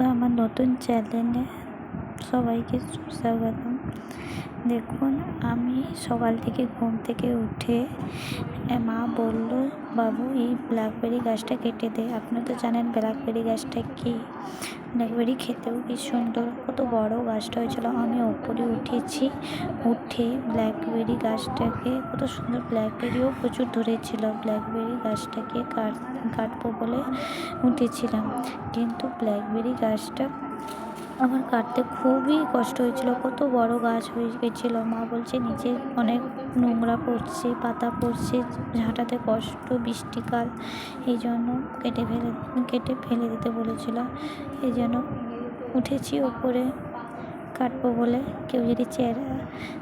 আমার নতুন চ্যানেলে সবাইকে সুস্বাগতম। দেখুন, আমি সকাল থেকে ঘুম থেকে উঠে মা বলল, বাবু এই ব্ল্যাকবেরি গাছটা কেটে দে। আপনারা তো জানেন ব্ল্যাকবেরি গাছটা কি। ব্ল্যাকবেরি খেতেও কি সুন্দর, কত বড় গাছটা হয়েছিল। আমি ওপরে উঠেছি, উঠে ব্ল্যাকবেরি গাছটাকে, কত সুন্দর ব্ল্যাকবেরিও প্রচুর ধরেছিল। ব্ল্যাকবেরি গাছটাকে কাটবো বলে উঠেছিলাম, কিন্তু ব্ল্যাকবেরি গাছটা আমার কাটতে খুবই কষ্ট হয়েছিল। কত বড় গাছ হয়ে গেছিলো। মা বলছে নিচে অনেক নোংরা পড়ছে, পাতা পড়ছে, ঝাঁটাতে কষ্ট, বৃষ্টিকাল, এই জন্য কেটে ফেলে দিতে বলেছিল। এই জন্য উঠেছি ওপরে কাটবো বলে। কেউ যদি চারা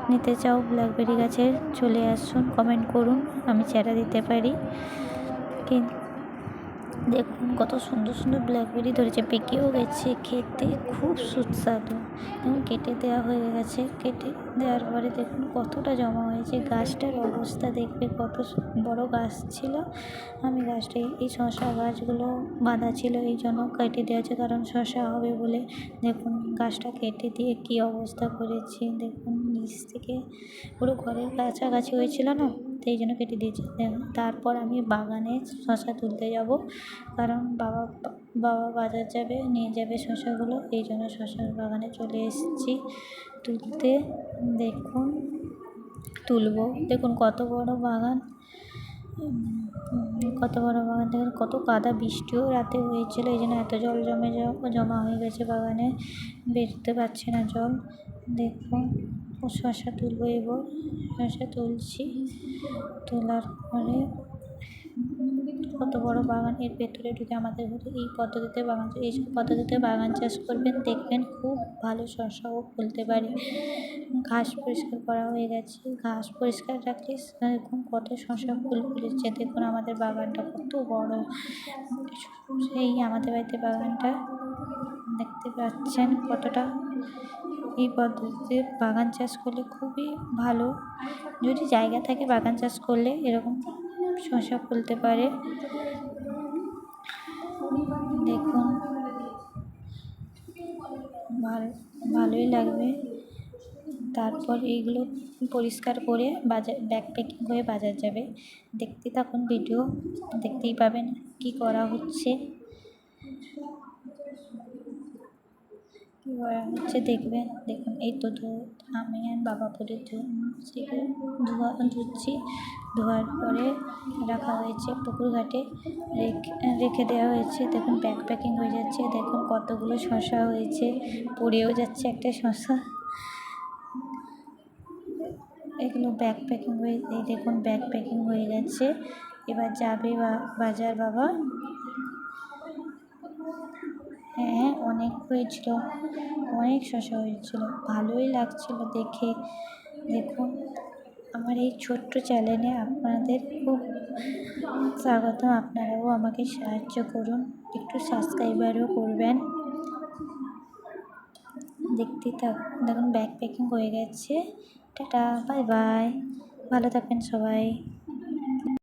নিতে চাও ব্ল্যাকবেরি গাছের, চলে আসুন, কমেন্ট করুন, আমি চারা দিতে পারি। কিন্তু দেখুন কত সুন্দর সুন্দর ব্ল্যাকবেরি ধরেছে, পেকেও গেছে, খেতে খুব সুস্বাদু। এবং কেটে দেওয়া হয়ে গেছে। কেটে দেওয়ার পরে দেখুন কতটা জমা হয়েছে। গাছটার অবস্থা দেখবে, কত বড় গাছ ছিল। আমি গাছটাই, এই শশা গাছগুলো বাঁধা ছিল, এই জন্য কেটে দেওয়া হয়েছে, কারণ শশা হবে বলে। দেখুন গাছটা কেটে দিয়ে কী অবস্থা করেছি। দেখুন নিচ থেকে পুরো ঘরের কাছাকাছি হয়েছিল না, সেই জন্য কেটে দিয়েছি। তারপর আমি বাগানে শশা তুলতে যাব, কারণ বাবা বাজার যাবে, নিয়ে যাবে শশাগুলো, এই জন্য শশার বাগানে চলে এসেছি তুলতে। দেখুন তুলবো। দেখুন কত বড় বাগান, দেখুন কত কাদা। বৃষ্টিও রাতে হয়েছিল, এই জন্য এত জল জমা হয়ে গেছে বাগানে, বেরোতে পারছে না জল। দেখুন শশা তুলবো এবার। শশা তুলছি, তোলার পরে কত বড় বাগান, এর ভেতরে ঢুকে আমাদের এই পদ্ধতিতে এইসব পদ্ধতিতে বাগান চাষ করবেন, দেখবেন খুব ভালো শশাও ফলতে পারে। ঘাস পরিষ্কার করা হয়ে গেছে, ঘাস পরিষ্কার রাখলে দেখুন কত শশা ফুল ফুলেছে। দেখুন আমাদের বাগানটা কত বড়, সেই আমাদের বাড়িতে বাগানটা দেখতে পাচ্ছেন কতটা। এই পদ্ধতিতে বাগান চাষ করলে খুবই ভালো। যদি জায়গা থাকে বাগান চাষ করলে এরকম শশা ফলতে পারে। দেখুন ভালোই লাগবে। তারপর এইগুলো পরিষ্কার করে ব্যাগ প্যাকিং হয়ে বাজার যাবে। দেখতে থাকুন, ভিডিও দেখতেই পাবেন কি করা হচ্ছে, দেখবেন। দেখুন এই তো আমি আর বাবা পরে ধুচ্ছি। ধোয়ার পরে রাখা হয়েছে পুকুর ঘাটে, রেখে দেওয়া হয়েছে। দেখুন ব্যাগ প্যাকিং হয়ে যাচ্ছে। দেখুন কতগুলো শশা হয়েছে, পড়েও যাচ্ছে একটা শশা। এগুলো ব্যাগ প্যাকিং হয়ে, এই দেখুন ব্যাগ প্যাকিং হয়ে গেছে। এবার যাবে বাজার বাবা। হ্যাঁ অনেক হয়েছিল, অনেক শশা হয়েছিল, ভালোই লাগছিল দেখে। দেখুন আমার এই ছোট্ট চ্যানেলে আপনাদের খুব স্বাগত। আপনারাও আমাকে সাহায্য করুন, একটু সাবস্ক্রাইবারও করবেন। দেখুন ব্যাগ প্যাকিং হয়ে গেছে। টাটা, বাই বাই, ভালো থাকবেন সবাই।